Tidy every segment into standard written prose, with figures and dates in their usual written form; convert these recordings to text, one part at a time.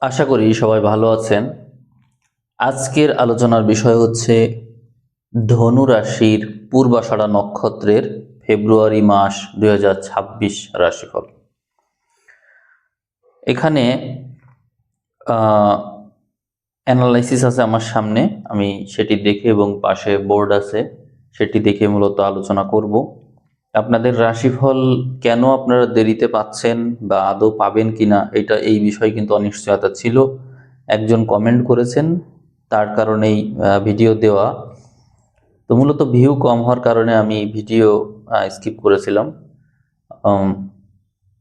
আশা করি সবাই ভালো আছেন। আজকের আলোচনার বিষয় হচ্ছে ধনু রাশির পূর্বাষাঢ়া নক্ষত্রের ফেব্রুয়ারি মাস 2026 রাশিফল। এখানে অ্যানালাইসিস আছে আমার সামনে, আমি সেটি দেখে এবং পাশে বোর্ড আছে সেটি দেখে মূলত আলোচনা করব। আপনাদের রাশিফল কেন আপনারা দেরিতে পাচ্ছেন বা আদৌ পাবেন কিনা এই বিষয়ে কিন্তু অনিশ্চয়তা ছিল। একজন কমেন্ট করেছেন, তার কারণেই ভিডিও দেওয়া। তো মূলত ভিউ কম হওয়ার কারণে আমি ভিডিও স্কিপ করেছিলাম।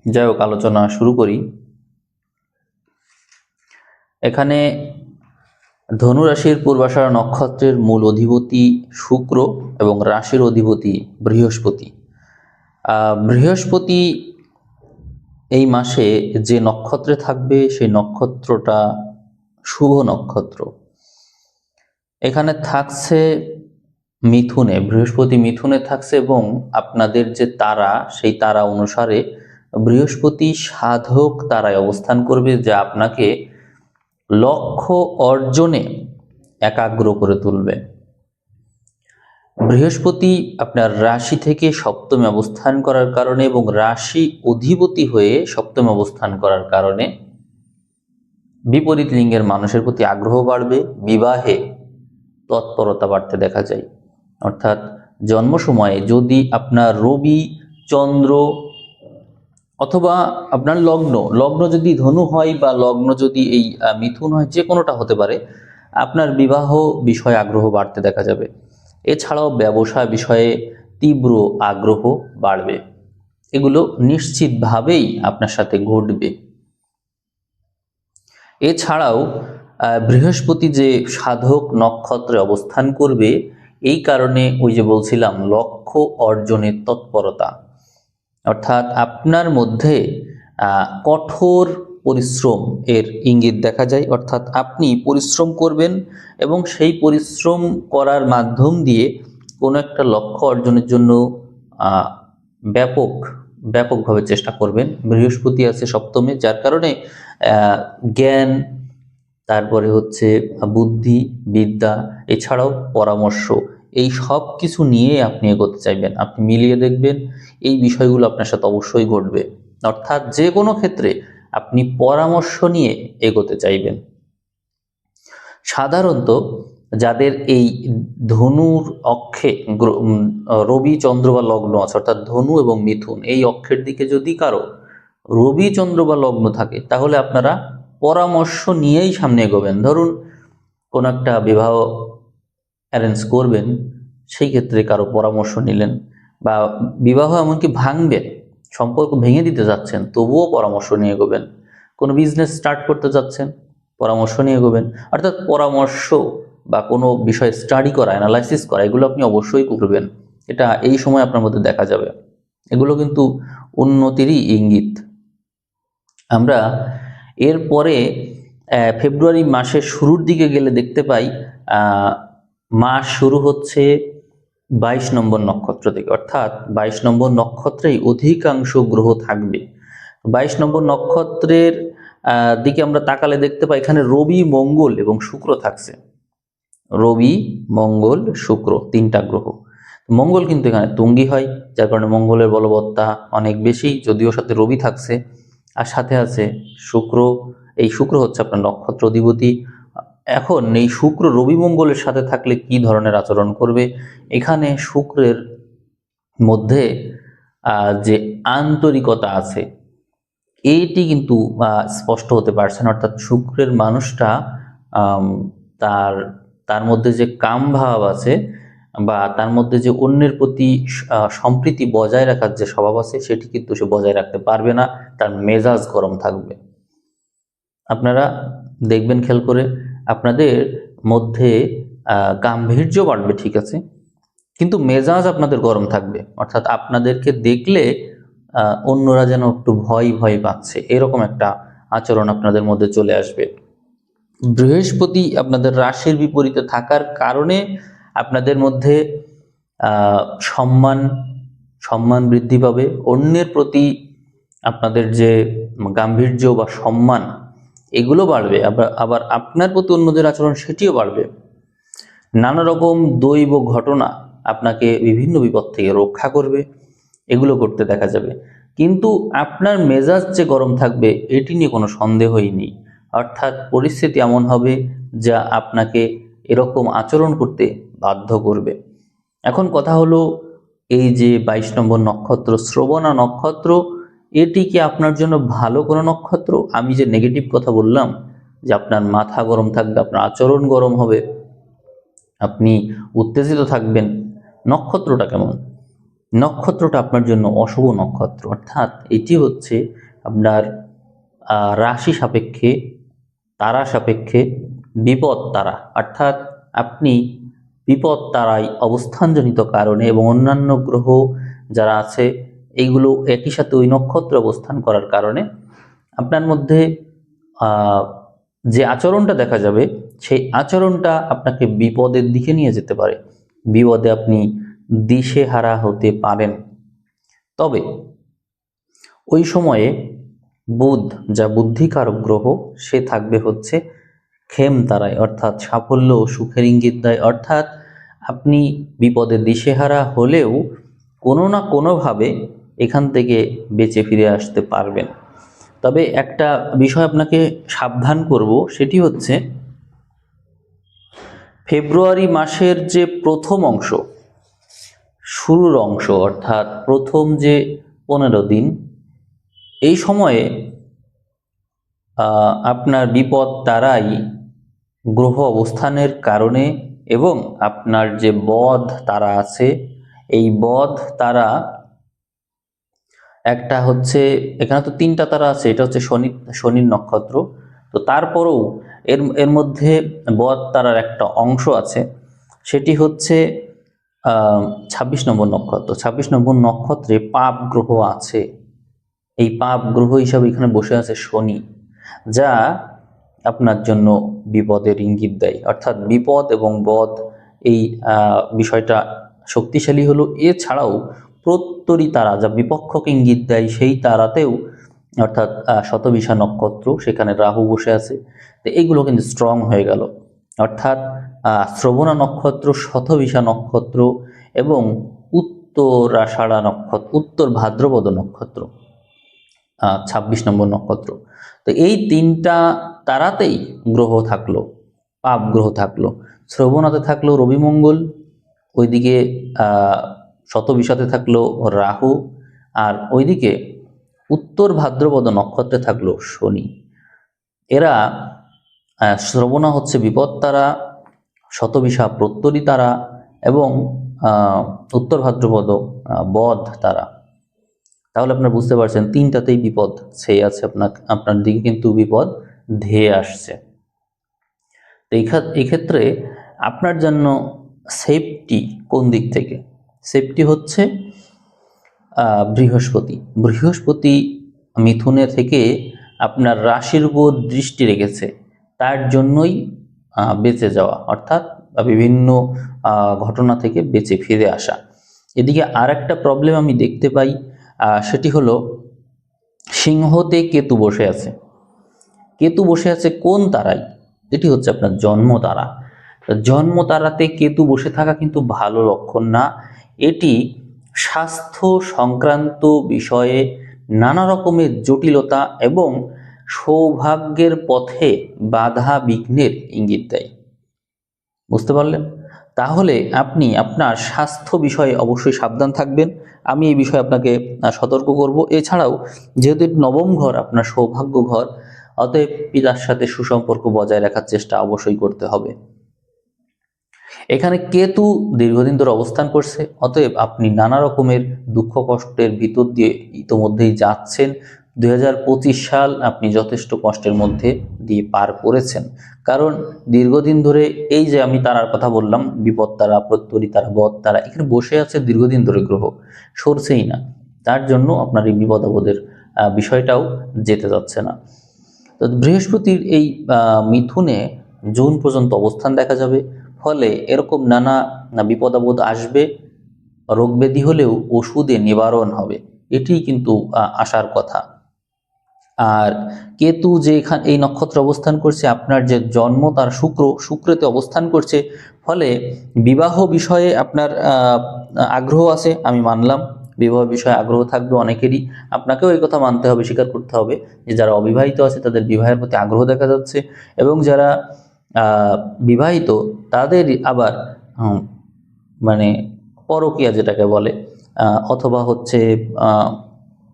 যাই হোক, আলোচনা শুরু করি। এখানে ধনু রাশির পূর্বাষাঢ়া নক্ষত্রের মূল অধিপতি শুক্র এবং রাশির অধিপতি বৃহস্পতি। বৃহস্পতি এই মাসে যে নক্ষত্রে থাকবে সেই নক্ষত্রটা শুভ নক্ষত্র। এখানে থাকছে মিথুনে, বৃহস্পতি মিথুনে থাকছে এবং আপনাদের যে তারা, সেই তারা অনুসারে বৃহস্পতি সাধক তারায় অবস্থান করবে, যা আপনাকে লক্ষ্য অর্জনে একাগ্র করে তুলবে। বৃহস্পতি আপনার রাশি থেকে সপ্তমে অবস্থান করার কারণে এবং রাশি অধিপতি হয়ে সপ্তমে অবস্থান করার কারণে বিপরীত লিঙ্গের মানুষের প্রতি আগ্রহ বাড়বে, বিবাহে তৎপরতা বাড়তে দেখা যায়। অর্থাৎ জন্ম সময়ে যদি আপনার রবি, চন্দ্র অথবা আপনার লগ্ন যদি ধনু হয় বা লগ্ন যদি এই মিথুন হয়, যে কোনোটা হতে পারে, আপনার বিবাহ বিষয়ে আগ্রহ বাড়তে দেখা যাবে। এছাড়াও ব্যবসা বিষয়ে তীব্র আগ্রহ বাড়বে। এগুলো নিশ্চিতভাবেই আপনার সাথে ঘটবে। এছাড়াও বৃহস্পতি যে সাধক নক্ষত্রে অবস্থান করবে, এই কারণে ওই যে বলছিলাম লক্ষ্য অর্জনের তৎপরতা, অর্থাৎ আপনার মধ্যে কঠোর পরিশ্রম এর ইঙ্গিত দেখা যায়। অর্থাৎ আপনি পরিশ্রম করবেন এবং সেই পরিশ্রম করার মাধ্যম দিয়ে কোনো একটা লক্ষ্য অর্জনের জন্য ব্যাপকভাবে চেষ্টা করবেন। বৃহস্পতি আছে সপ্তমে, যার কারণে জ্ঞান, তারপরে হচ্ছে বুদ্ধি, বিদ্যা, এছাড়াও পরামর্শ, এই সব কিছু নিয়ে আপনি এগোতে চাইবেন। আপনি মিলিয়ে দেখবেন এই বিষয়গুলো আপনার সাথে অবশ্যই ঘটবে। অর্থাৎ যে কোনো ক্ষেত্রে আপনি পরামর্শ নিয়ে এগোতে চাইবেন। সাধারণত যাদের এই ধনুর অক্ষে রবি, চন্দ্র বা লগ্ন আছে, অর্থাৎ ধনু এবং মিথুন এই অক্ষের দিকে যদি কারো রবি, চন্দ্র বা লগ্ন থাকে, তাহলে আপনারা পরামর্শ নিয়েই সামনে এগোবেন। ধরুন কোনো একটা বিবাহ অ্যারেঞ্জ করবেন, সেই ক্ষেত্রে কারো পরামর্শ নিলেন, বা বিবাহ এমনকি ভাঙবেন, সম্পর্ক ভেঙে দিতে যাচ্ছেন, তবুও পরামর্শ নিয়ে এগোবেন। কোনো বিজনেস স্টার্ট করতে যাচ্ছেন, পরামর্শ নিয়ে এগোবেন। অর্থাৎ পরামর্শ বা কোনো বিষয় স্টাডি করা, অ্যানালাইসিস করা, এগুলো আপনি অবশ্যই করবেন। এটা এই সময় আপনার মধ্যে দেখা যাবে। এগুলো কিন্তু উন্নতিরই ইঙ্গিত। আমরা এরপরে ফেব্রুয়ারি মাসের শুরুর দিকে গেলে দেখতে পাই মাস শুরু হচ্ছে 22 নম্বর নক্ষত্র থেকে, অর্থাৎ 22 নম্বর নক্ষত্রেই অধিকাংশ গ্রহ থাকবে। 22 নম্বর নক্ষত্রের দিকে আমরা তাকালে দেখতে পাই এখানে রবি, মঙ্গল এবং শুক্র থাকছে। রবি, মঙ্গল, শুক্র, তিনটা গ্রহ। মঙ্গল কিন্তু এখানে তুঙ্গি হয়, যার কারণে মঙ্গলের বলবত্তা অনেক বেশি, যদিও সাথে রবি থাকছে আর সাথে আছে শুক্র। এই শুক্র হচ্ছে আপনার নক্ষত্র অধিপতি। এখন এই শুক্র রবি মঙ্গলের সাথে থাকলে কি ধরনের আচরণ করবে? এখানে শুক্রের মধ্যে যে আন্তরিকতা আছে, এইটি কিন্তু স্পষ্ট হতে পারছে না। অর্থাৎ শুক্রের মানুষটা তার তার মধ্যে যে কাম ভাব আছে বা তার মধ্যে যে অন্যের প্রতি সম্প্রীতি বজায় রাখার যে স্বভাব আছে, সেটি কিন্তু সে বজায় রাখতে পারবে না। তার মেজাজ গরম থাকবে। আপনারা দেখবেন খেয়াল করে, আপনাদের মধ্যে গাম্ভীর্য বাড়বে, ঠিক আছে, কিন্তু মেজাজ আপনাদের গরম থাকবে। অর্থাৎ আপনাদেরকে দেখলে অন্যরা যেন একটু ভয় ভয় পাচ্ছে, এরকম একটা আচরণ আপনাদের মধ্যে চলে আসবে। বৃহস্পতি আপনাদের রাশির বিপরীতে থাকার কারণে আপনাদের মধ্যে সম্মান বৃদ্ধি পাবে। অন্যের প্রতি আপনাদের যে গাম্ভীর্য বা সম্মান, এগুলো বাড়বে, আবার আবার আপনার প্রতি অন্যদের আচরণ সেটিও বাড়বে। নানা রকম দৈব ঘটনা আপনাকে বিভিন্ন বিপদ থেকে রক্ষা করবে, এগুলো করতে দেখা যাবে। কিন্তু আপনার মেজাজ যে গরম থাকবে এটি নিয়ে কোনো সন্দেহই নেই। অর্থাৎ পরিস্থিতি এমন হবে যা আপনাকে এরকম আচরণ করতে বাধ্য করবে। এখন কথা হলো, এই যে 22 নম্বর নক্ষত্র শ্রবণা নক্ষত্র, এটি কি আপনার জন্য ভালো কোনো নক্ষত্র? আমি যে নেগেটিভ কথা বললাম যে আপনার মাথা গরম থাকবে, আপনার আচরণ গরম হবে, আপনি উত্তেজিত থাকবেন, নক্ষত্রটা কেমন? নক্ষত্রটা আপনার জন্য অশুভ নক্ষত্র। অর্থাৎ এটি হচ্ছে আপনার রাশি সাপেক্ষে, তারা সাপেক্ষে বিপদ তারা। অর্থাৎ আপনি বিপদ তারায় অবস্থানজনিত কারণে এবং অন্যান্য গ্রহ যারা আছে এইগুলো একই সাথে ওই নক্ষত্রে অবস্থান করার কারণে আপনার মধ্যে যে আচরণটা দেখা যাবে সেই আচরণটা আপনাকে বিপদের দিকে নিয়ে যেতে পারে। বিপদে আপনি দিশেহারা হতে পারেন। তবে ওই সময়ে বুধ, যা বুদ্ধিকারক গ্রহ, সে থাকবে হচ্ছে খেম তারায়, অর্থাৎ সাফল্য ও সুখের ইঙ্গিত দেয়। অর্থাৎ আপনি বিপদে দিশেহারা হলেও কোনো না কোনোভাবে এখান থেকে বেঁচে ফিরে আসতে পারবেন। তবে একটা বিষয় আপনাকে সাবধান করব, সেটি হচ্ছে ফেব্রুয়ারি মাসের যে প্রথম অংশ, শুরুর অংশ, অর্থাৎ প্রথম যে 15 দিন, এই সময়ে আপনার বিপদ তারাই গ্রহ অবস্থানের কারণে এবং আপনার যে বধ তারা আছে, এই বধ তারা একটা হচ্ছে, এখানে তো 3টা তারা আছে, এটা হচ্ছে শনির নক্ষত্র। তো তারপরেও এর এর মধ্যে বধ তারার একটা অংশ আছে, সেটি হচ্ছে 26 নম্বর নক্ষত্র। 26 নম্বর নক্ষত্রে পাপ গ্রহ আছে। এই পাপ গ্রহ হিসাবে এখানে বসে আছে শনি, যা আপনার জন্য বিপদের ইঙ্গিত দেয়। অর্থাৎ বিপদ এবং বধ এই বিষয়টা শক্তিশালী হলো। এছাড়াও প্রত্যরী তারা, যা বিপক্ষকে ইঙ্গিত দেয়, সেই তারাতেও অর্থাৎ শতবিশা নক্ষত্র, সেখানে রাহু বসে আছে। তো এইগুলো কিন্তু স্ট্রং হয়ে গেল। অর্থাৎ শ্রবণা নক্ষত্র, শতবিশা নক্ষত্র এবং উত্তরাষাঢ়া নক্ষত্র, উত্তর ভাদ্রপদ নক্ষত্র, 26 নম্বর নক্ষত্র। তো এই 3টা তারাতেই গ্রহ থাকলো, পাপ গ্রহ থাকলো। শ্রবণাতে থাকলো রবি মঙ্গল, ওইদিকে শতবিশাতে থাকলো রাহু, আর ওইদিকে উত্তর ভাদ্রপদ নক্ষত্রে থাকলো শনি। এরা শ্রবণা হচ্ছে বিপদ তারা, শতবিশা প্রত্যরী তারা এবং উত্তর ভাদ্রপদ বধ তারা। তাহলে আপনারা বুঝতে পারছেন 3টাতেই বিপদ ছেয়ে আছে, আপনার দিকে কিন্তু বিপদ ধেয়ে আসছে। তো এই ক্ষেত্রে আপনার জন্য সেফটি কোন দিক থেকে? সেফটি হচ্ছে বৃহস্পতি মিথুনে থেকে আপনার রাশির উপর দৃষ্টি রেখেছে, তার জন্যই বেঁচে যাওয়া, অর্থাৎ বিভিন্ন ঘটনা থেকে বেঁচে ফিরে আসা। এদিকে আর একটা প্রবলেম আমি দেখতে পাই, সেটি হলো সিংহতে কেতু বসে আছে। কেতু বসে আছে কোন তারায়? এটি হচ্ছে আপনার জন্ম তারা। জন্ম তারাতে কেতু বসে থাকা কিন্তু ভালো লক্ষণ না। এটি স্বাস্থ্য সংক্রান্ত বিষয়ে নানা রকমের জটিলতা এবং সৌভাগ্যের পথে বাধা বিঘ্নের ইঙ্গিত দেয়। বুঝতে পারলেন? তাহলে আপনি আপনার স্বাস্থ্য বিষয়ে অবশ্যই সাবধান থাকবেন। আমি এই বিষয়ে আপনাকে সতর্ক করব। এছাড়াও যেহেতু নবম ঘর আপনার সৌভাগ্য ঘর, অতএব পিতার সাথে সুসম্পর্ক বজায় রাখার চেষ্টা অবশ্যই করতে হবে। এখানে কেতু দীর্ঘদিন ধরে অবস্থান করছে, অতএব আপনি নানা রকমের দুঃখ কষ্টের ভিতর দিয়ে ইতোমধ্যেই যাচ্ছেন। 2025 সাল আপনি যথেষ্ট কষ্টের মধ্যে দিয়ে পার করেছেন, কারণ দীর্ঘদিন ধরে এই যে আমি তারার কথা বললাম, বিপদ তারা, প্রত্যরী তারা, বধ তারা, এখানে বসে আছে দীর্ঘদিন ধরে, গ্রহ সরছেই না। তার জন্য আপনার এই বিপদ আপদের বিষয়টাও যেতে যাচ্ছে না। তো বৃহস্পতির এই মিথুনে জুন পর্যন্ত অবস্থান দেখা যাবে, ফলে এরকম নানা বিপদ আপদ আসবে, রোগ ব্যাধি হলেও ওষুধে নিবারণ হবে, এটি কিন্তু আসার কথা। আর কেতু যে এই নক্ষত্রে অবস্থান করছে, আপনার যে জন্ম তার শুক্রতে অবস্থান করছে, ফলে বিবাহ বিষয়ে আপনার আগ্রহ আছে, আমি মানলাম বিবাহ বিষয়ে আগ্রহ থাকবে অনেকেরই। আপনাকেও এই কথা মানতে হবে, স্বীকার করতে হবে যে যারা অবিবাহিত আছে তাদের বিবাহের প্রতি আগ্রহ দেখা যাচ্ছে, এবং যারা বিবাহিত তাদের আবার মানে পরকীয়া যেটাকে বলে, অথবা হচ্ছে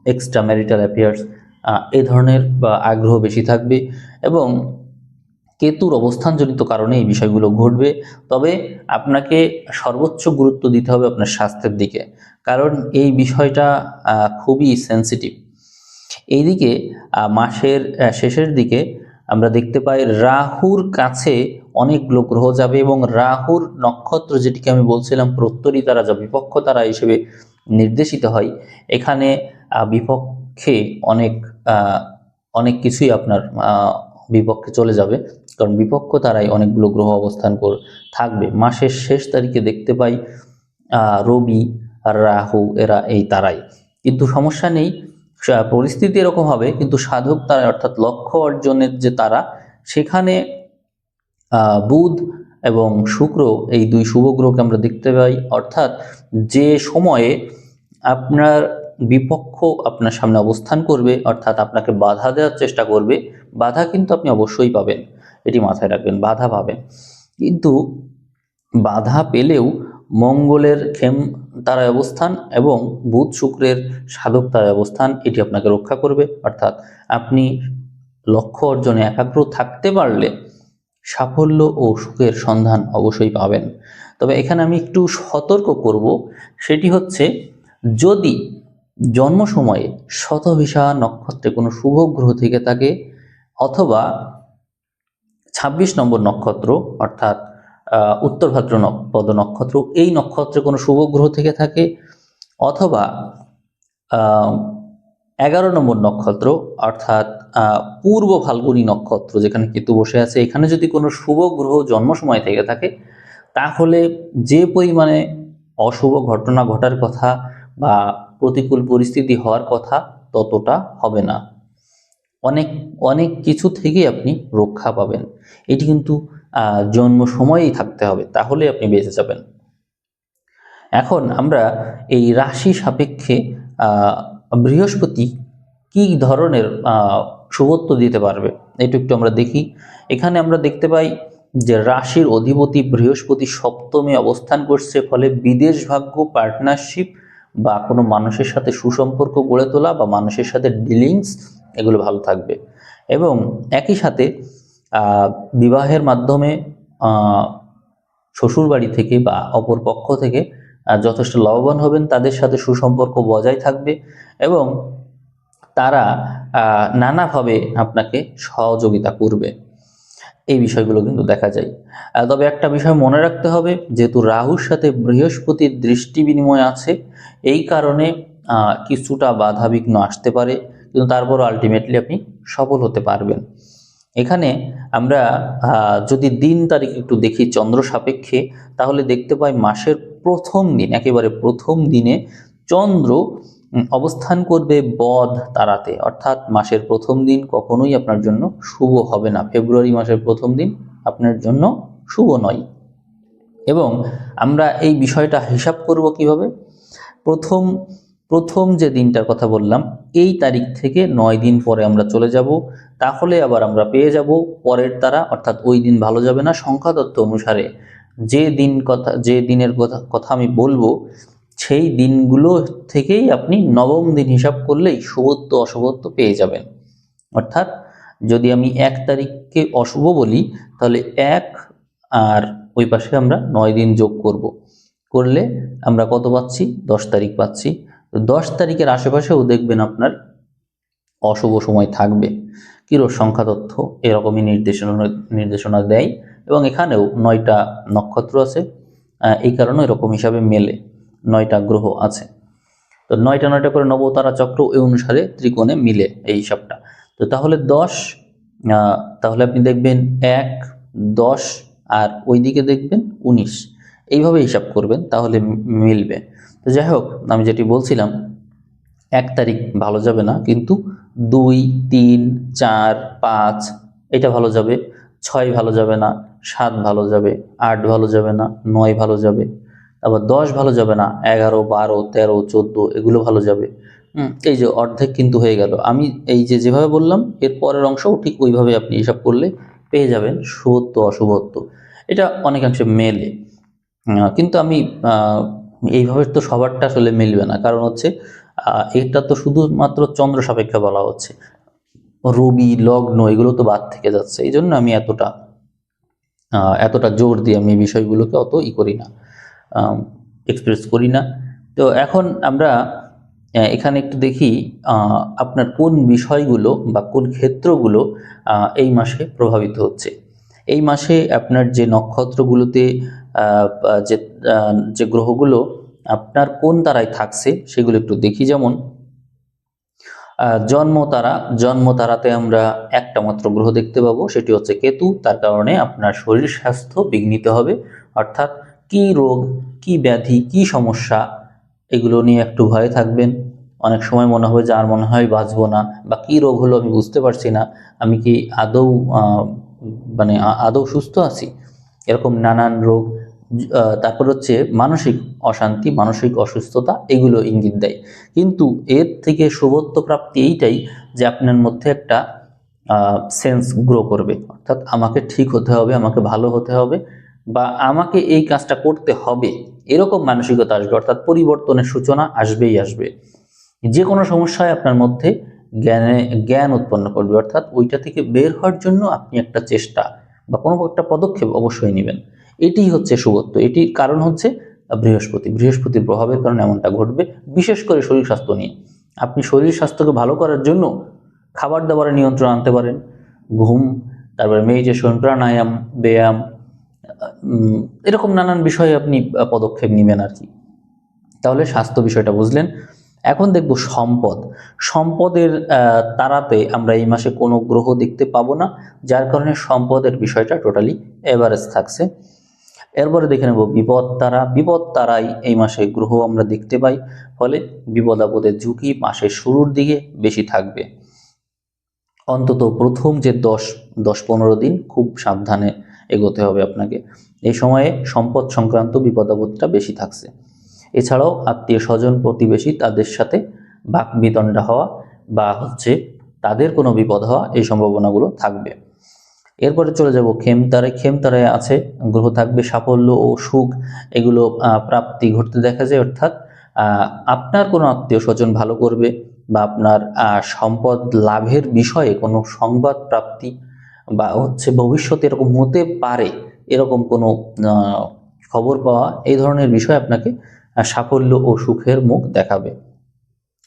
এক্সট্রা ম্যারিটাল অ্যাফেয়ার্স, এই ধরনের আগ্রহ বেশি থাকবে, এবং কেতুর অবস্থানজনিত কারণে এই বিষয়গুলো ঘটবে। তবে আপনাকে সর্বোচ্চ গুরুত্ব দিতে হবে আপনার স্বাস্থ্যের দিকে, কারণ এই বিষয়টা খুবই সেন্সিটিভ। এইদিকে মাসের শেষের দিকে আমরা দেখতে পাই রাহুর কাছে অনেকগুলো গ্রহ যাবে, এবং রাহুর নক্ষত্র যেটিকে আমি বলছিলাম প্রত্যরী তারা যা বিপক্ষ তারা হিসেবে নির্দেশিত হয়, এখানে বিপক্ষে অনেক কিছুই আপনার বিপক্ষে চলে যাবে, কারণ বিপক্ষ তারাই অনেকগুলো গ্রহ অবস্থান থাকবে। মাসের শেষ তারিখে দেখতে পাই রবি আর রাহু এরা এই তারাই, কিন্তু সমস্যা নেই, পরিস্থিতি এরকম হবে, কিন্তু সাধক তারা অর্থাৎ লক্ষ্য অর্জনের যে তারা, সেখানে বুধ এবং শুক্র এই দুই শুভ গ্রহকে আমরা দেখতে পাই। অর্থাৎ যে সময়ে আপনার বিপক্ষ আপনার সামনে অবস্থান করবে, অর্থাৎ আপনাকে বাধা দেওয়ার চেষ্টা করবে, বাধা কিন্তু আপনি অবশ্যই পাবেন, এটি মাথায় রাখবেন, বাধা পাবেন, কিন্তু বাধা পেলেও মঙ্গলের তারায় অবস্থান এবং বুধ শুক্রের সাধক তারায় অবস্থান এটি আপনাকে রক্ষা করবে। অর্থাৎ আপনি লক্ষ্য অর্জনে একাগ্র থাকতে পারলে সাফল্য ও সুখের সন্ধান অবশ্যই পাবেন। তবে এখানে আমি একটু সতর্ক করব, সেটি হচ্ছে যদি জন্ম সময়ে শতভিসা নক্ষত্রে কোনো শুভ গ্রহ থেকে থাকে, অথবা ২৬ নম্বর নক্ষত্র অর্থাৎ উত্তর ভাদ্রপদ নক্ষত্র, এই নক্ষত্রে কোনো শুভ গ্রহ থেকে থাকে, অথবা ১১ নম্বর নক্ষত্র অর্থাৎ পূর্ব ফাল্গুনী নক্ষত্র যেখানে কেতু বসে আছে, এখানে যদি কোনো শুভ গ্রহ জন্ম সময় থেকে থাকে, তাহলে যে পরিমাণে অশুভ ঘটনা ঘটার কথা বা প্রতিকূল পরিস্থিতি হওয়ার কথা ততটা হবে না, অনেক অনেক কিছু থেকে আপনি রক্ষা পাবেন। এটি কিন্তু জন্ম সময়েই থাকতে হবে, তাহলে আপনি বেঁচে যাবেন। এখন আমরা এই রাশি সাপেক্ষে বৃহস্পতি কি ধরনের শুভত্ব দিতে পারবে এটা একটু আমরা দেখি। এখানে আমরা দেখতে পাই যে রাশির অধিপতি বৃহস্পতি সপ্তমে অবস্থান করছে, ফলে বিদেশ ভাগ্য, পার্টনারশিপ বা কোনো মানুষের সাথে সুসম্পর্ক গড়ে তোলা বা মানুষের সাথে ডিলিংস এগুলো ভালো থাকবে, এবং একই সাথে বিবাহের মাধ্যমে শ্বশুর বাড়ি থেকে বা অপর পক্ষ থেকে যথেষ্ট লাভবান হবেন, তাদের সাথে সুসম্পর্ক বজায় থাকবে, এবং তারা নানাভাবে আপনাকে সহযোগিতা করবে, এই বিষয়গুলো কিন্তু দেখা যায়। তবে একটা বিষয় মনে রাখতে হবে, যেহেতু রাহুর সাথে বৃহস্পতির দৃষ্টি বিনিময় আছে, এই কারণে কিছুটা বাধা বিঘ্ন আসতে পারে, কিন্তু তারপর আলটিমেটলি আপনি সফল হতে পারবেন। এখানে আমরা যদি দিন তারিখ একটু দেখি চন্দ্র সাপেক্ষে, তাহলে দেখতে পাই মাসের প্রথম দিন, একেবারে প্রথম দিনে চন্দ্র অবস্থান করবে বদ তারাতে, অর্থাৎ মাসের প্রথম দিন কখনোই আপনার জন্য শুভ হবে না। ফেব্রুয়ারি মাসের প্রথম দিন আপনার জন্য শুভ নয়, এবং আমরা এই বিষয়টা হিসাব করব কিভাবে। প্রথম যে দিনটার কথা বললাম, এই তারিখ থেকে ৯ দিন পরে আমরা চলে যাব, তাহলে আবার আমরা পেয়ে যাব পরের তারা, অর্থাৎ ওই দিন ভালো যাবে না। সংখ্যাতত্ত্ব অনুসারে যে দিনের কথা আমি বলবো, সেই দিনগুলো থেকেই আপনি নবম দিন হিসাব করলেই শুভত্ব অশুভত্ব পেয়ে যাবেন। অর্থাৎ যদি আমি ১ তারিখকে অশুভ বলি, তাহলে ১ আর ওই পাশে আমরা ৯ দিন যোগ করলে আমরা কত পাচ্ছি? ১০ তারিখ পাচ্ছি। তো ১০ তারিখের আশেপাশেও দেখবেন আপনার অশুভ সময় থাকবে। কিরো সংখ্যা তথ্য এরকমই নির্দেশনা দেয়, এবং এখানেও ৯টা নক্ষত্র আছে, এই কারণে এরকম হিসাবে মেলে, ৯টা গ্রহ আছে। তো ৯টা করে নবতারা চক্র এই অনুসারে ত্রিকোণে মিলে এই হিসাবটা। তো তাহলে ১০, তাহলে আপনি দেখবেন ১, ১০ আর ওইদিকে দেখবেন ১৯, এইভাবে হিসাব করবেন, তাহলে মিলবে। তো যাই হোক, আমি যেটি বলছিলাম, ১ তারিখ ভালো যাবে না, কিন্তু 2, 3, 4, 5 এটা ভালো যাবে, 6 ভালো যাবে না, 7 ভালো যাবে, 8 ভালো যাবে না, 9 ভালো যাবে, আবার 10 ভালো যাবে না, 11, 12, 13, 14 এগুলো ভালো যাবে। এই যে অর্ধেক কিন্তু হয়ে গেল। আমি এই যে যেভাবে বললাম এর পরের অংশও ঠিক ওইভাবে আপনি হিসাব করলে পেয়ে যাবেন শুভত্ব অশুভত্ব। এটা অনেকাংশে মেলে, কিন্তু আমি এইভাবে তো সবারটা আসলে মিলবে না, কারণ হচ্ছে এটা তো শুধুমাত্র চন্দ্র সাপেক্ষে বলা হচ্ছে, রবি লগ্ন এগুলো তো বাদ থেকে যাচ্ছে। এই জন্য আমি এতটা জোর দিয়ে আমি এই বিষয়গুলোকে অত করি না, এক্সপ্রেস করি না। তো এখন আমরা এখানে একটু দেখি আপনার কোন বিষয়গুলো বা কোন ক্ষেত্রগুলো এই মাসে প্রভাবিত হচ্ছে। এই মাসে আপনার যে নক্ষত্রগুলোতে যে যে গ্রহগুলো আপনার কোন তারায় থাকছে সেগুলো একটু দেখি। যেমন জন্ম তারাতে আমরা একটা মাত্র গ্রহ দেখতে পাবো, সেটি হচ্ছে কেতু। তার কারণে আপনার শরীর স্বাস্থ্য বিঘ্নিত হবে, অর্থাৎ কি রোগ, কি ব্যাধি, কি সমস্যা এগুলো নিয়ে একটু ভয়ে থাকবেন। অনেক সময় মনে হবে যে আর মনে হয় বাঁচবো না, বা কি রোগ হলো আমি বুঝতে পারছি না, আমি কি আদৌ মানে আদৌ সুস্থ আছি, এরকম নানান রোগ। তারপর হচ্ছে মানসিক অশান্তি, মানসিক অসুস্থতা, এগুলো ইঙ্গিত দেয়। কিন্তু এর থেকে শুভত্ব প্রাপ্তি এইটাই যে আপনার মধ্যে একটা সেন্স গ্রো করবে, অর্থাৎ আমাকে ঠিক হতে হবে, আমাকে ভালো হতে হবে, বা আমাকে এই কাজটা করতে হবে, এরকম মানসিকতা আসবে। অর্থাৎ পরিবর্তনের সূচনা আসবেই আসবে। যে কোনো সমস্যায় আপনার মধ্যে জ্ঞান উৎপন্ন করবে, অর্থাৎ ওইটা থেকে বের হওয়ার জন্য আপনি একটা চেষ্টা বা কোনো একটা পদক্ষেপ অবশ্যই নেবেন। এটি হচ্ছে শুভত্ব। এটির কারণ হচ্ছে বৃহস্পতির প্রভাবের কারণে এমনটা ঘটবে। বিশেষ করে শরীর স্বাস্থ্য নিয়ে, আপনি শরীর স্বাস্থ্যকে ভালো করার জন্য খাবার দাবারে নিয়ন্ত্রণ আনতে পারেন, ঘুম, তারপরে মেডিটেশন, প্রাণায়াম, ব্যায়াম, এরকম নানান বিষয়ে আপনি পদক্ষেপ নেবেন আর কি। তাহলে স্বাস্থ্য বিষয়টা বুঝলেন। এখন দেখব সম্পদের তারাতে আমরা এই মাসে কোনো গ্রহ দেখতে পাবো না, যার কারণে সম্পদের বিষয়টা টোটালি এভারেজ থাকছে। এরপরে দেখে নেব বিপদ তারাই এই মাসে গ্রহ আমরা দেখতে পাই, ফলে বিপদ আপদের ঝুঁকি মাসের শুরুর দিকে বেশি থাকবে। অন্তত প্রথম যে 10-15 দিন খুব সাবধানে এগোতে হবে আপনাকে। এই সময়ে সম্পদ সংক্রান্ত বিপদ আপদটা বেশি থাকছে। এছাড়াও আত্মীয় স্বজন, প্রতিবেশী, তাদের সাথে বাকবিতণ্ডা হওয়া বা হচ্ছে তাদের কোনো বিপদ হওয়া, এই সম্ভাবনাগুলো থাকবে। এরপরে চলে যাব খেমতারায় আছে গ্রহ থাকবে সাফল্য ও সুখ, এগুলো প্রাপ্তি ঘটতে দেখা যায়। অর্থাৎ আপনার কোনো আত্মীয় স্বজন ভালো করবে, বা আপনার সম্পদ লাভের বিষয়ে কোনো সংবাদ প্রাপ্তি, বা হচ্ছে ভবিষ্যতে এরকম হতে পারে এরকম কোনো খবর পাওয়া, এই ধরনের বিষয় আপনাকে সাফল্য ও সুখের মুখ দেখাবে।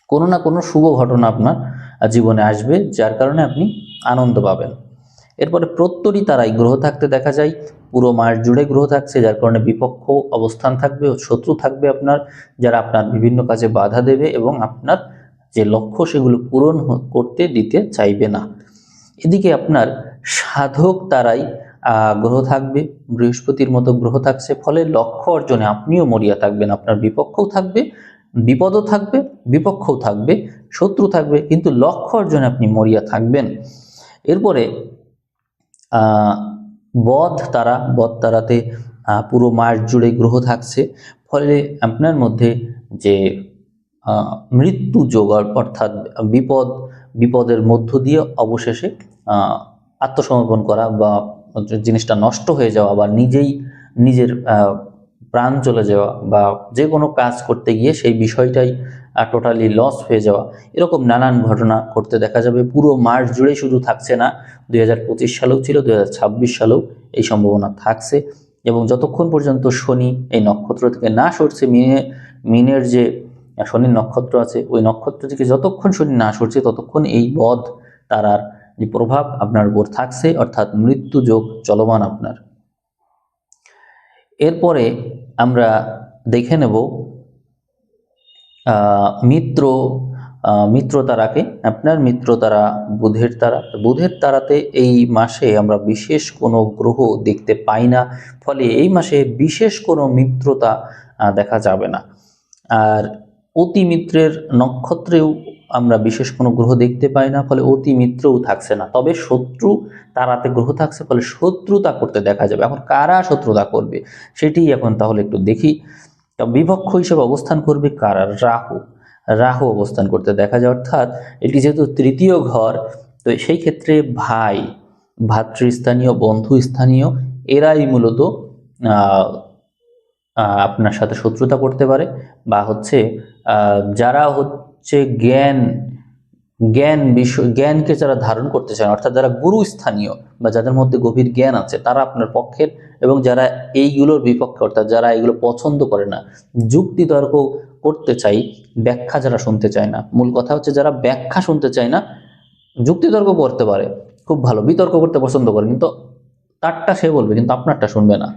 কোনো না কোনো শুভ ঘটনা আপনার জীবনে আসবে, যার কারণে আপনি আনন্দ পাবেন। এরপরে প্রত্যরী তারাই গ্রহ থাকতে দেখা যায়, পুরো মাস জুড়ে গ্রহ থাকছে, যার কারণে বিপক্ষ অবস্থান থাকবে, শত্রু থাকবে আপনার, যারা আপনার বিভিন্ন কাজে বাধা দেবে এবং আপনার যে লক্ষ্য সেগুলো পূরণ করতে দিতে চাইবে না। এদিকে আপনার সাধক তারাই গ্রহ থাকবে, বৃহস্পতির মতো গ্রহ থাকছে, ফলে লক্ষ্য অর্জনে আপনিও মরিয়া থাকবেন। আপনার বিপক্ষও থাকবে, বিপদও থাকবে, বিপক্ষও থাকবে, শত্রু থাকবে, কিন্তু লক্ষ্য অর্জনে আপনি মরিয়া থাকবেন। এরপরে বদ তারাতে পুরো মাস জুড়ে গ্রহ থাকছে, ফলে আপনার মধ্যে যে মৃত্যু যোগ, অর্থাৎ বিপদের মধ্য দিয়ে অবশেষে আত্মসমর্পণ করা, বা জিনিসটা নষ্ট হয়ে যাওয়া, বা নিজের প্রাণ চলে যাওয়া, বা যে কোনো কাজ করতে গিয়ে সেই বিষয়টাই টোটালি লস হয়ে যাওয়া, এরকম নানান ঘটনা ঘটতে দেখা যাবে। পুরো মাস জুড়ে শুধু থাকছে না, 2025 সালেও ছিল, 2026 সালেও এই সম্ভাবনা থাকছে। এবং যতক্ষণ পর্যন্ত শনি এই নক্ষত্র থেকে না সরছে, মিনের যে শনির নক্ষত্র আছে, ওই নক্ষত্র থেকে যতক্ষণ শনি না সরছে ততক্ষণ এই বদ তারার যে প্রভাব আপনার উপর থাকছে, অর্থাৎ মৃত্যু যোগ চলমান আপনার। এরপরে আমরা দেখে নেব মিত্র তারাকে। আপনার মিত্র তারা বুধের তারাতে এই মাসে আমরা বিশেষ কোনো গ্রহ দেখতে পাই না, ফলে এই মাসে বিশেষ কোনো মিত্রতা দেখা যাবে না। আর অতি মিত্রের নক্ষত্রেও আমরা বিশেষ কোনো গ্রহ দেখতে পাই না, ফলে অতি মিত্রও থাকছে না। তবে শত্রু তারাতে গ্রহ থাকছে, ফলে শত্রুতা করতে দেখা যাবে। এখন কারা শত্রুতা করবে সেটি এখন তাহলে একটু দেখি। বিপক্ষ হিসেবে অবস্থান করবে কারা? রাহু। রাহু অবস্থান করতে দেখা যায়, অর্থাৎ এটি যেহেতু তৃতীয় ঘর, তো সেই ক্ষেত্রে ভাই, ভাতৃস্থানীয়, বন্ধু স্থানীয় এরাই মূলত আপনার সাথে শত্রুতা করতে পারে, বা হচ্ছে যারা হচ্ছে জ্ঞানকে যারা ধারণ করতে চান, অর্থাৎ যারা গুরু স্থানীয় বা যাদের মধ্যে গভীর জ্ঞান আছে, তারা আপনার পক্ষের। এবং যারা এইগুলোর বিপক্ষে, অর্থাৎ যারা এগুলো পছন্দ করে না, যুক্তি তর্ক করতে চাই, ব্যাখ্যা যারা শুনতে চায় না, মূল কথা হচ্ছে যারা ব্যাখ্যা শুনতে চায় না, যুক্তি তর্ক করতে পারে খুব ভালো, বিতর্ক করতে পছন্দ করে, কিন্তু তারটা সে বলবে কিন্তু আপনারটা শুনবে না,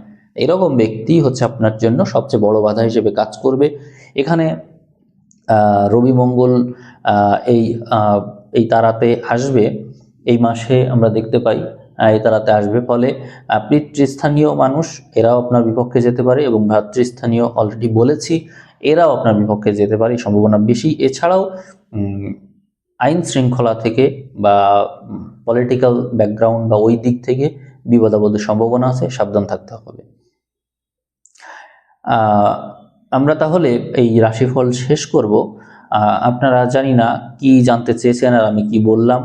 এরকম ব্যক্তি হচ্ছে আপনার জন্য সবচেয়ে বড় বাধা হিসেবে কাজ করবে। এখানে রবি মঙ্গল এই এই তারাতে আসবে, এই মাসে আমরা দেখতে পাই এই তারাতে আসবে, ফলে পিতৃস্থানীয় মানুষ এরাও আপনার বিপক্ষে যেতে পারে, এবং ভ্রাতৃস্থানীয় অলরেডি বলেছি এরাও আপনার বিপক্ষে যেতে পারে, সম্ভাবনা বেশি। এছাড়াও আইন শৃঙ্খলা থেকে বা পলিটিক্যাল ব্যাকগ্রাউন্ড বা ওই দিক থেকে বিপদাপদের সম্ভাবনা আছে, সাবধান থাকতে হবে। আমরা তাহলে এই রাশিফল শেষ করব। আপনারা জানি না কি জানতে চেয়েছেন আর আমি কি বললাম।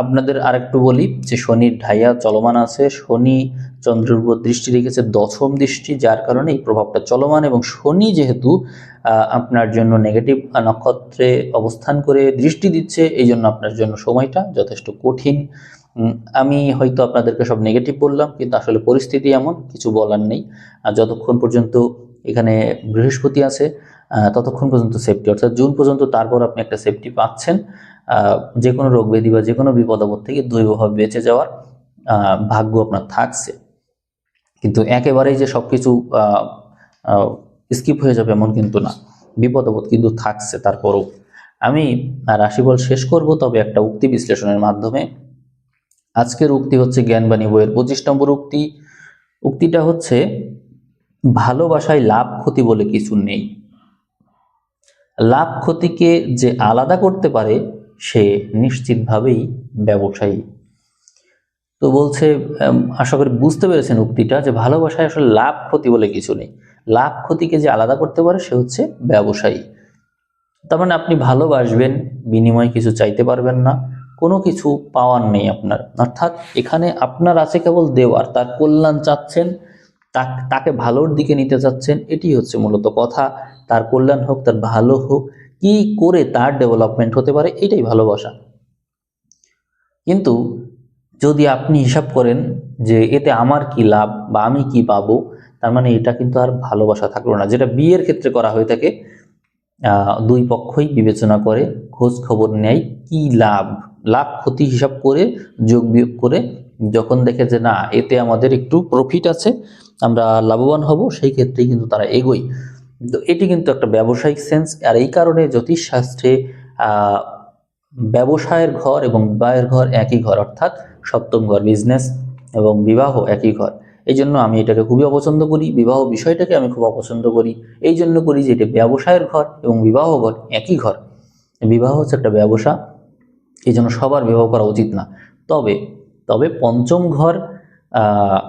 আপনাদের আরেকটু বলি যে শনির ঢাইয়া চলমান আছে, শনি চন্দ্রের উপর দৃষ্টি রেখেছে, দশম দৃষ্টি, যার কারণে এই প্রভাবটা চলমান। এবং শনি যেহেতু আপনার জন্য নেগেটিভ নক্ষত্রে অবস্থান করে দৃষ্টি দিচ্ছে, এই জন্য আপনার জন্য সময়টা যথেষ্ট কঠিন। আমি হয়তো আপনাদেরকে সব নেগেটিভ বললাম, কিন্তু আসলে পরিস্থিতি এমন, কিছু বলার নেই। যতক্ষণ পর্যন্ত এখানে বৃহস্পতি আছে ততক্ষণ পর্যন্ত সেফটি, অর্থাৎ জুন পর্যন্ত, তারপর আপনি একটা সেফটি পাচ্ছেন। যে কোনো রোগ ব্যাধি বা যে কোনো বিপদ আপদ থেকে দৈবভাবে বেঁচে যাওয়ার ভাগ্য আপনার থাকছে। কিন্তু একেবারেই যে সব কিছু স্কিপ হয়ে যাবে এমন কিন্তু না, বিপদ আপদ কিন্তু থাকছে। তারপরও আমি রাশিফল শেষ করব, তবে একটা উক্তি বিশ্লেষণের মাধ্যমে। আজকের উক্তি হচ্ছে জ্ঞানবাণী বইয়ের 25 নম্বর উক্তি। উক্তিটা হচ্ছে, ভালোবাসায় লাভ ক্ষতি বলে কিছু নেই। লাভ ক্ষতিকে যে আলাদা করতে পারে সে নিশ্চিতভাবেই ব্যবসায়ী। তো বলছে, আশা করি বুঝতে পেরেছেন উক্তিটা, যে ভালোবাসায় আসলে লাভ ক্ষতি বলে কিছু নেই। লাভ ক্ষতিকে যে আলাদা করতে পারে সে হচ্ছে ব্যবসায়ী। তার মানে আপনি ভালোবাসবেন, বিনিময়ে কিছু চাইতে পারবেন না, কোনো কিছু পাওয়ার নেই আপনার, অর্থাৎ এখানে আপনার আছে কেবল দেওয়ার, তার কল্যাণ চাচ্ছেন, তাকে ভালোর দিকে নিতে চাচ্ছেন, এটি হচ্ছে মূলত কথা। তার কল্যাণ হোক, তার ভালো হোক, কি করে তার ডেভেলপমেন্ট হতে পারে, এটাই ভালোবাসা। কিন্তু যদি আপনি হিসাব করেন যে এতে আমার কি লাভ বা আমি কি পাবো, তার মানে এটা কিন্তু আর ভালোবাসা থাকলো না, যেটা বিয়ের ক্ষেত্রে করা হয়ে থাকে। দুই পক্ষই বিবেচনা করে, খোঁজ খবর নেয়, কি লাভ, লাভ ক্ষতি হিসাব করে, যোগ বিয়োগ করে, যখন দেখে যে না এতে আমাদের একটু প্রফিট আছে, আমরা লাভবান হব, সেই ক্ষেত্রেই কিন্তু তারা এগোয়। তো এটি কিন্তু একটা ব্যবসায়িক সেন্স। আর এই কারণে জ্যোতিষশাস্ত্রে ব্যবসায়ের ঘর এবং বিবাহের ঘর একই ঘর, অর্থাৎ সপ্তম ঘর, বিজনেস এবং বিবাহ একই ঘর। এই জন্য আমি এটাকে খুবই অপছন্দ করি, বিবাহ বিষয়টাকে আমি খুব অপছন্দ করি। এই জন্য করি যে এটা ব্যবসায়ের ঘর এবং বিবাহ ঘর একই ঘর। বিবাহ হচ্ছে একটা ব্যবসা, এই জন্য সবার বিবাহ করা উচিত না। তবে তবে পঞ্চম ঘর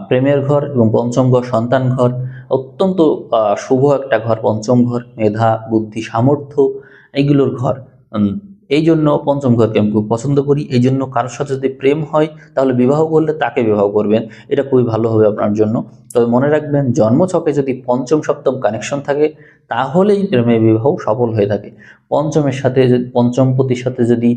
প্রেমের ঘর, এবং পঞ্চম ঘর সন্তান ঘর, অত্যন্ত শুভ একটা ঘর পঞ্চম ঘর, মেধা, বুদ্ধি, সামর্থ্য এইগুলোর ঘর। এই জন্য পঞ্চম ঘরকে আমি খুব পছন্দ করি। এই জন্য কারোর সাথে যদি প্রেম হয় তাহলে বিবাহ করলে তাকে বিবাহ করবেন, এটা খুবই ভালো হবে আপনার জন্য। তবে মনে রাখবেন, জন্মছকে যদি পঞ্চম সপ্তম কানেকশন থাকে তাহলেই প্রেমের বিবাহ সফল হয়ে থাকে। পঞ্চমের সাথে, পঞ্চমপতির সাথে যদি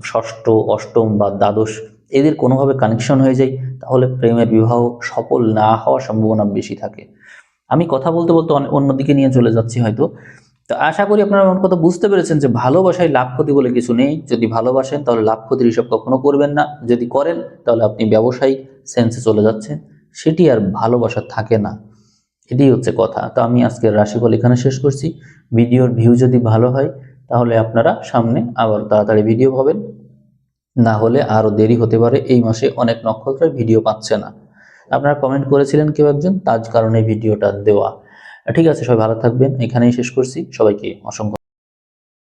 ষষ্ঠ, অষ্টম বা দ্বাদশ এদের কোনোভাবে কানেকশন হয়ে যায়, তাহলে প্রেমের বিবাহ সফল না হওয়ার সম্ভাবনা বেশি থাকে। আমি কথা বলতে বলতে অন্যদিকে নিয়ে চলে যাচ্ছি হয়তো। তো আশা করি আপনারা আমার কথা বুঝতে পেরেছেন যে ভালোবাসায় লাভ ক্ষতি বলে কিছু নেই। যদি ভালোবাসেন তাহলে লাভ ক্ষতির হিসাব কখনো করবেন না, যদি করেন তাহলে আপনি ব্যবসায়িক সেন্সে চলে যাচ্ছেন, সেটি আর ভালোবাসা থাকে না। এটাই হচ্ছে কথা। তো আমি আজকের রাশিফল এখানে শেষ করছি। ভিডিওর ভিউ যদি ভালো হয় তাহলে আপনারা সামনে আবার তাড়াতাড়ি ভিডিও পাবেন, না হলে আরও দেরি হতে পারে। এই মাসে অনেক নক্ষত্রের ভিডিও পাচ্ছে না। আপনারা কমেন্ট করেছিলেন কেউ একজন, তার কারণে ভিডিওটা দেওয়া। ঠিক আছে, সবাই ভালো থাকবেন, এখানেই শেষ করছি। সবাইকে অসংখ্য